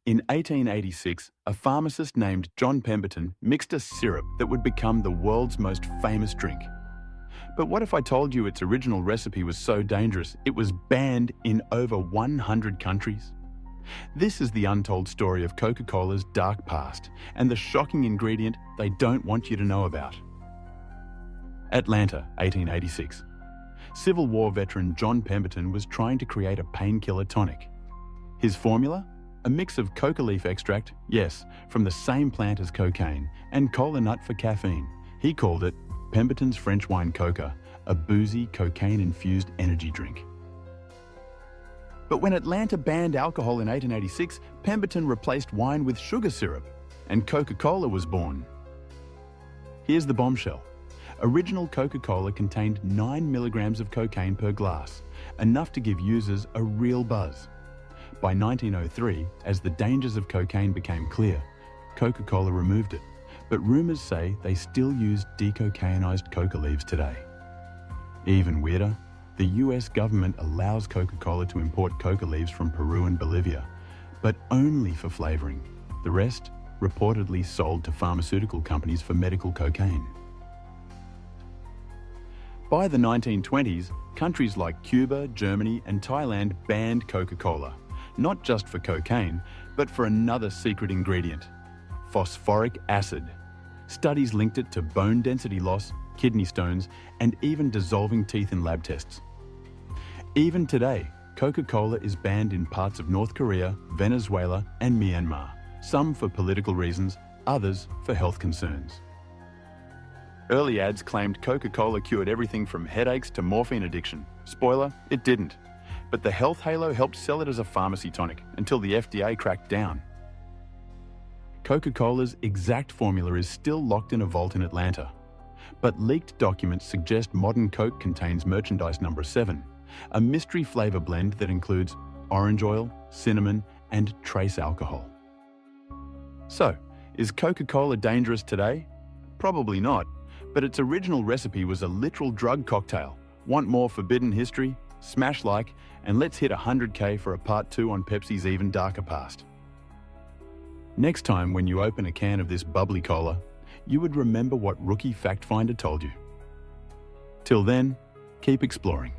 In 1886, a pharmacist named John Pemberton mixed a syrup that would become the world's most famous drink. But what if I told you its original recipe was so dangerous it was banned in over 100 countries? This is the untold story of Coca-Cola's dark past and the shocking ingredient they don't want you to know about. Atlanta, 1886. Civil War veteran John Pemberton was trying to create a painkiller tonic. His formula? A mix of coca leaf extract, yes, from the same plant as cocaine, and cola nut for caffeine. He called it Pemberton's French Wine Coca, a boozy, cocaine-infused energy drink. But when Atlanta banned alcohol in 1886, Pemberton replaced wine with sugar syrup, and Coca-Cola was born. Here's the bombshell. Original Coca-Cola contained 9 milligrams of cocaine per glass, enough to give users a real buzz. By 1903, as the dangers of cocaine became clear, Coca-Cola removed it, but rumors say they still use decocainized coca leaves today. Even weirder, the US government allows Coca-Cola to import coca leaves from Peru and Bolivia, but only for flavoring. The rest, reportedly sold to pharmaceutical companies for medical cocaine. By the 1920s, countries like Cuba, Germany, and Thailand banned Coca-Cola, not just for cocaine, but for another secret ingredient: phosphoric acid. Studies linked it to bone density loss, kidney stones, and even dissolving teeth in lab tests. Even today, Coca-Cola is banned in parts of North Korea, Venezuela, and Myanmar, some for political reasons, others for health concerns. Early ads claimed Coca-Cola cured everything from headaches to morphine addiction. Spoiler, it didn't. But the health halo helped sell it as a pharmacy tonic until the FDA cracked down. Coca-Cola's exact formula is still locked in a vault in Atlanta. But leaked documents suggest modern Coke contains merchandise number 7, a mystery flavor blend that includes orange oil, cinnamon, and trace alcohol. So, is Coca-Cola dangerous today? Probably not, but its original recipe was a literal drug cocktail. Want more forbidden history? Smash like, and let's hit 100K for a part 2 on Pepsi's even darker past. Next time when you open a can of this bubbly cola, you would remember what Rookie Fact Finder told you. Till then, keep exploring.